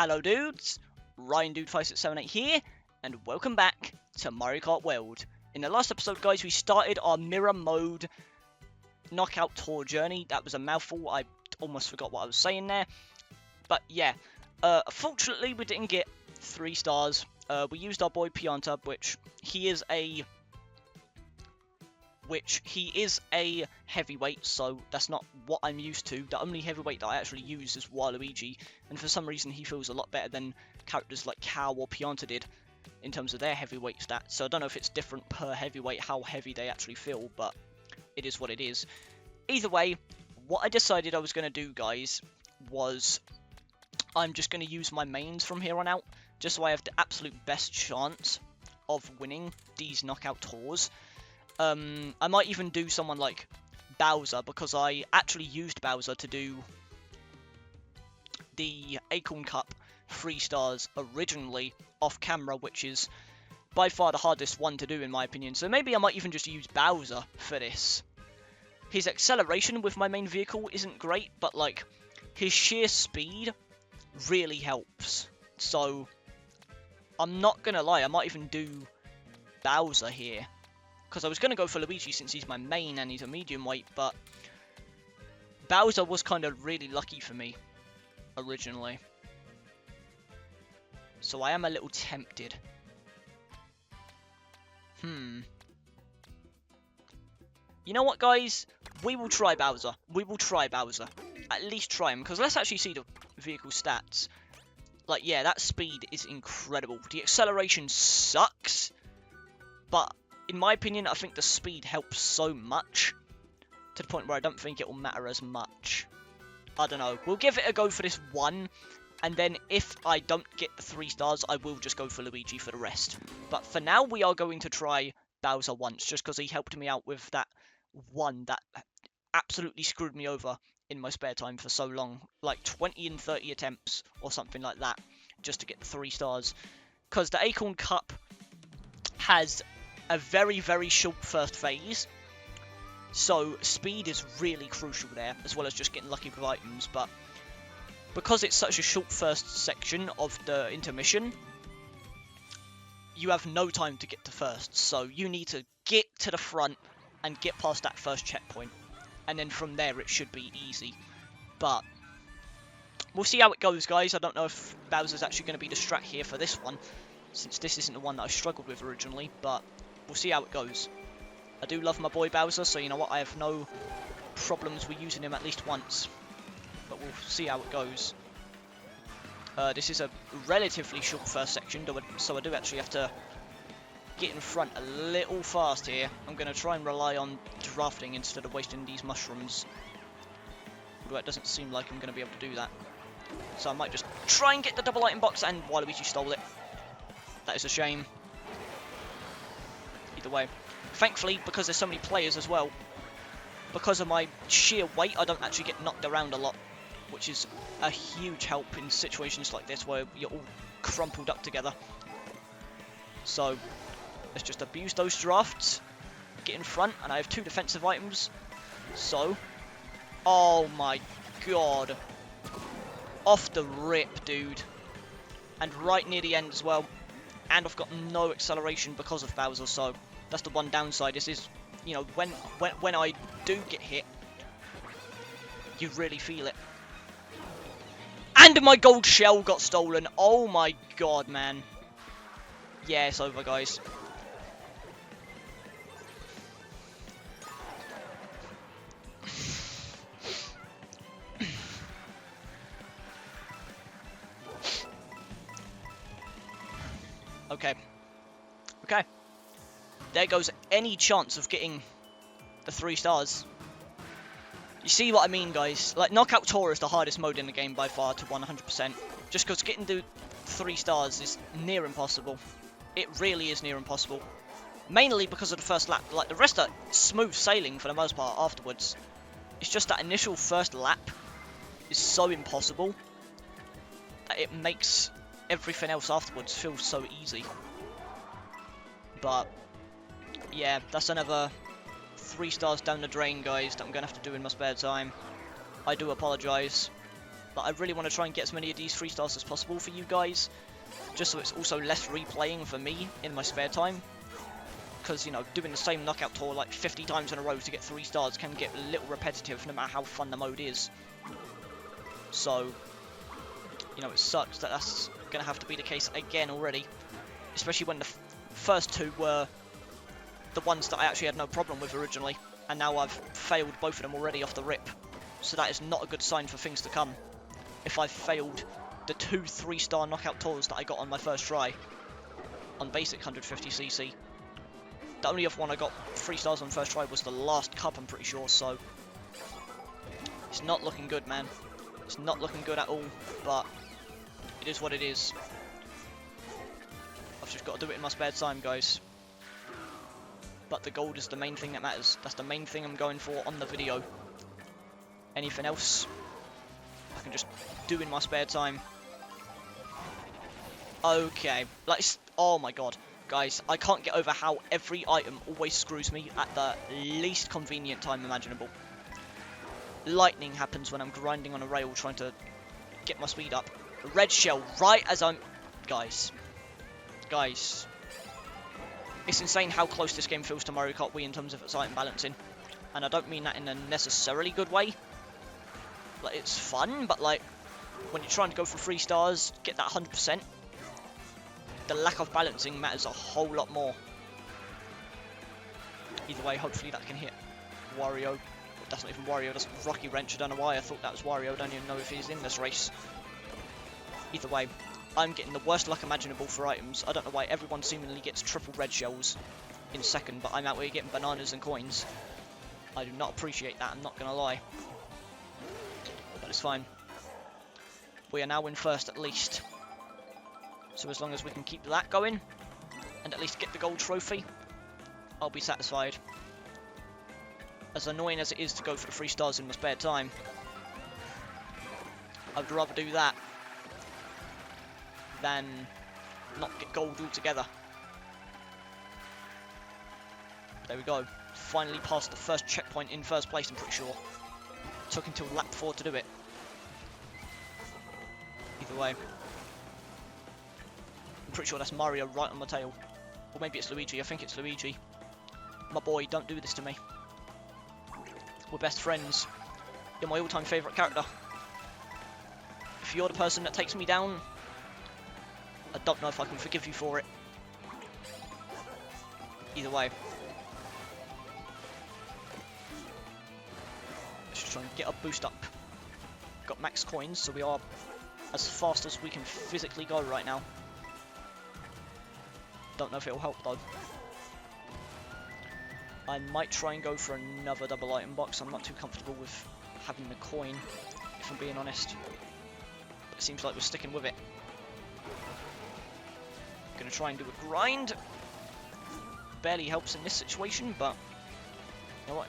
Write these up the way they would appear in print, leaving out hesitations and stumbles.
Hello dudes, Ryan Dude 5678 here, and welcome back to Mario Kart World. In the last episode, guys, we started our mirror mode knockout tour journey. That was a mouthful, I almost forgot what I was saying there. But yeah, fortunately we didn't get 3 stars. We used our boy Pianta, which he is a heavyweight, so that's not what I'm used to. The only heavyweight that I actually use is Waluigi, and for some reason he feels a lot better than characters like Cow or Pianta did in terms of their heavyweight stats. So I don't know if it's different per heavyweight how heavy they actually feel, but it is what it is. Either way, what I decided I was going to do, guys, was I'm just going to use my mains from here on out, just so I have the absolute best chance of winning these knockout tours. I might even do someone like Bowser, because I actually used Bowser to do the Acorn Cup 3 stars originally off camera, which is by far the hardest one to do in my opinion. So maybe I might even just use Bowser for this. His acceleration with my main vehicle isn't great, but like his sheer speed really helps. So I'm not gonna lie, I might even do Bowser here. Because I was going to go for Luigi since he's my main and he's a medium weight, but Bowser was kind of really lucky for me originally. So I am a little tempted. You know what, guys? We will try Bowser. We will try Bowser. At least try him, because let's actually see the vehicle stats. Like, yeah, that speed is incredible. The acceleration sucks, but in my opinion, I think the speed helps so much, to the point where I don't think it will matter as much. I don't know. We'll give it a go for this one, and then if I don't get the 3 stars, I will just go for Luigi for the rest. But for now, we are going to try Bowser once, just because he helped me out with that one that absolutely screwed me over in my spare time for so long. Like 20 and 30 attempts, or something like that, just to get the 3 stars. Because the Acorn Cup has a very, very short first phase, so speed is really crucial there, as well as just getting lucky with items. But because it's such a short first section of the intermission, you have no time to get to first, so you need to get to the front and get past that first checkpoint, and then from there it should be easy. But we'll see how it goes, guys. I don't know if Bowser's actually going to be the strat here for this one, since this isn't the one that I struggled with originally, but we'll see how it goes. I do love my boy Bowser, so you know what, I have no problems with using him at least once. But we'll see how it goes. This is a relatively short first section, so I do actually have to get in front a little fast here. I'm going to try and rely on drafting instead of wasting these mushrooms. Although it doesn't seem like I'm going to be able to do that. So I might just try and get the double item box, and Waluigi stole it. That is a shame. Either way. Thankfully, because there's so many players as well, because of my sheer weight, I don't actually get knocked around a lot, which is a huge help in situations like this where you're all crumpled up together. So let's just abuse those drafts, get in front, and I have 2 defensive items. So, oh my god, off the rip, dude, and right near the end as well. And I've got no acceleration because of Bowser, so that's the one downside. This is, you know, when I do get hit, you really feel it. And my gold shell got stolen. Oh my god, man. Yeah, it's over, guys. Okay. Okay. There goes any chance of getting the 3 stars. You see what I mean, guys? Like, Knockout Tour is the hardest mode in the game by far to 100%. Just because getting the 3 stars is near impossible. It really is near impossible. Mainly because of the first lap. Like, the rest are smooth sailing for the most part afterwards. It's just that initial first lap is so impossible that it makes everything else afterwards feels so easy. But yeah, that's another 3 stars down the drain, guys, that I'm gonna have to do in my spare time. I do apologise. But I really want to try and get as many of these 3 stars as possible for you guys, just so it's also less replaying for me in my spare time. Because, you know, doing the same knockout tour like 50 times in a row to get 3 stars can get a little repetitive no matter how fun the mode is. So, you know, it sucks that that's going to have to be the case again already. Especially when the first 2 were the ones that I actually had no problem with originally. And now I've failed both of them already off the rip. So that is not a good sign for things to come. If I've failed the 2 3-star knockout tours that I got on my first try on basic 150cc. The only other one I got 3 stars on first try was the last cup, I'm pretty sure, so it's not looking good, man. It's not looking good at all, but it is what it is. I've just got to do it in my spare time, guys. But the gold is the main thing that matters. That's the main thing I'm going for on the video. Anything else, I can just do in my spare time. Okay, like, oh my god. Guys, I can't get over how every item always screws me at the least convenient time imaginable. Lightning happens when I'm grinding on a rail trying to get my speed up. Red shell right as I'm... Guys. It's insane how close this game feels to Mario Kart Wii in terms of its item balancing. And I don't mean that in a necessarily good way. Like, it's fun, but like, when you're trying to go for 3 stars, get that 100%. The lack of balancing matters a whole lot more. Either way, hopefully that can hit Wario. That's not even Wario, that's Rocky Wrench. I don't know why I thought that was Wario. I don't even know if he's in this race. Either way, I'm getting the worst luck imaginable for items. I don't know why everyone seemingly gets triple red shells in second, but I'm out here getting bananas and coins. I do not appreciate that, I'm not going to lie. But it's fine. We are now in first at least. So as long as we can keep that going, and at least get the gold trophy, I'll be satisfied. As annoying as it is to go for the 3 stars in my spare time, I would rather do that than not get gold altogether. There we go. Finally passed the first checkpoint in first place, I'm pretty sure. Took until lap 4 to do it. Either way. I'm pretty sure that's Mario right on my tail. Or maybe it's Luigi, I think it's Luigi. My boy, don't do this to me. We're best friends. You're my all-time favourite character. If you're the person that takes me down, I don't know if I can forgive you for it. Either way. Let's just try and get a boost up. Got max coins, so we are as fast as we can physically go right now. Don't know if it'll help though. I might try and go for another double item box. I'm not too comfortable with having the coin, if I'm being honest. But it seems like we're sticking with it. Gonna try and do a grind. Barely helps in this situation, but you know what?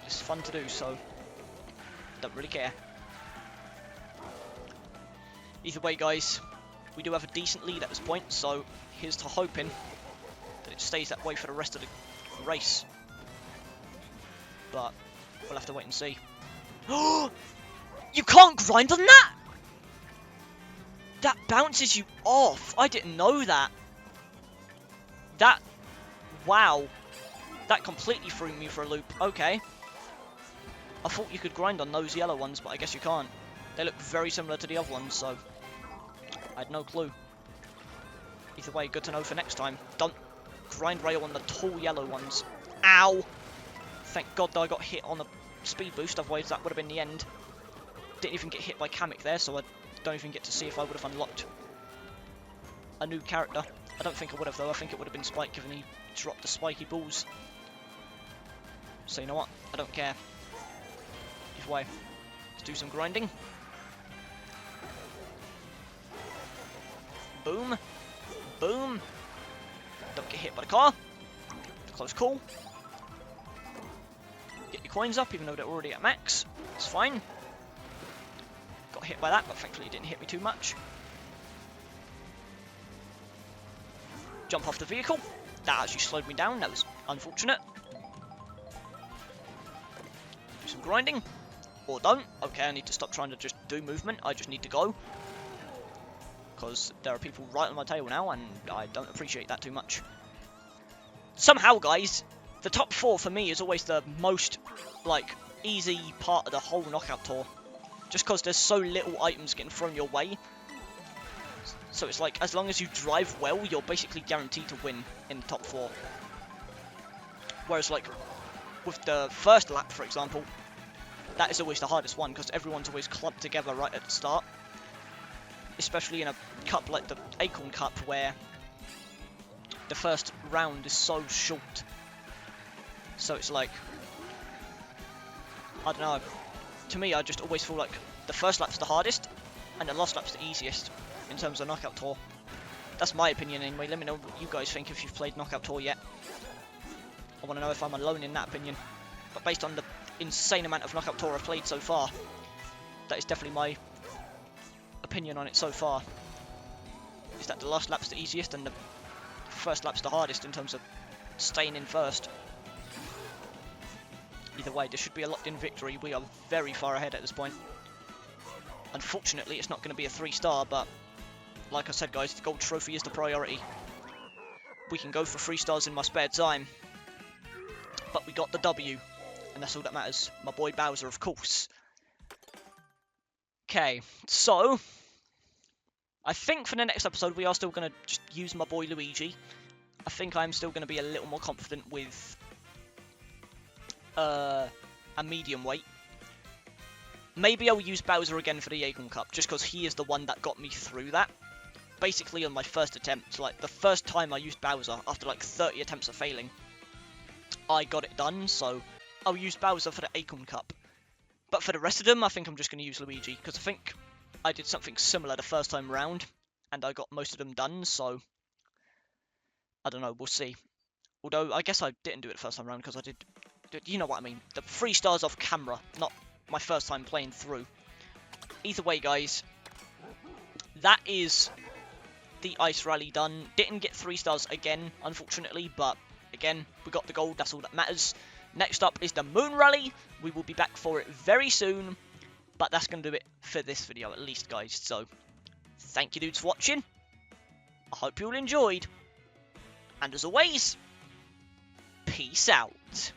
It's fun to do, so don't really care. Either way, guys, we do have a decent lead at this point, so here's to hoping that it stays that way for the rest of the race. But we'll have to wait and see. You can't grind on that! That bounces you off. I didn't know that. Wow. That completely threw me for a loop. Okay. I thought you could grind on those yellow ones, but I guess you can't. They look very similar to the other ones, so I had no clue. Either way, good to know for next time. Don't grind rail on the tall yellow ones. Ow! Thank God that I got hit on a speed boost, otherwise that would have been the end. Didn't even get hit by Kamek there, so I don't even get to see if I would have unlocked a new character. I don't think I would have though, I think it would have been Spike given he dropped the spiky balls. So you know what, I don't care. Either way, let's do some grinding. Boom. Boom. Don't get hit by the car. Close call. Get your coins up even though they're already at max. It's fine. Got hit by that, but thankfully it didn't hit me too much. Jump off the vehicle. That actually slowed me down. That was unfortunate. Do some grinding. or don't. Okay, I need to stop trying to just do movement. I just need to go. Because there are people right on my tail now, and I don't appreciate that too much. Somehow, guys, the top 4 for me is always the most, like, easy part of the whole knockout tour. Just because there's so little items getting thrown your way. So it's like, as long as you drive well, you're basically guaranteed to win in the top 4. Whereas, like, with the first lap, for example, that is always the hardest one, because everyone's always clubbed together right at the start. Especially in a cup like the Acorn Cup, where the first round is so short. So it's like, I don't know, to me I just always feel like the first lap's the hardest, and the last lap's the easiest in terms of Knockout Tour. That's my opinion anyway. Let me know what you guys think if you've played Knockout Tour yet. I want to know if I'm alone in that opinion. But based on the insane amount of Knockout Tour I've played so far, that is definitely my opinion on it so far. Is that the last lap's the easiest and the first lap's the hardest in terms of staying in first. Either way, this should be a locked-in victory. We are very far ahead at this point. Unfortunately, it's not going to be a 3-star, but like I said, guys, the gold trophy is the priority. We can go for 3 stars in my spare time, but we got the W, and that's all that matters. My boy Bowser, of course. Okay, so I think for the next episode we are still going to just use my boy Luigi. I think I'm still going to be a little more confident with a medium weight. Maybe I'll use Bowser again for the Acorn Cup, just because he is the one that got me through that. Basically on my first attempt, like the first time I used Bowser, after like 30 attempts of failing, I got it done, so I'll use Bowser for the Acorn Cup. But for the rest of them, I think I'm just going to use Luigi, because I think I did something similar the first time round, and I got most of them done, so I don't know, we'll see. Although, I guess I didn't do it the first time round, because I did, you know what I mean, the 3 stars off camera, not my first time playing through. Either way, guys, that is the Ice Rally done. Didn't get 3 stars again, unfortunately, but again, we got the gold, that's all that matters. Next up is the Moon Rally. We will be back for it very soon, but that's going to do it for this video at least, guys. So, thank you dudes for watching. I hope you all enjoyed. And as always, peace out.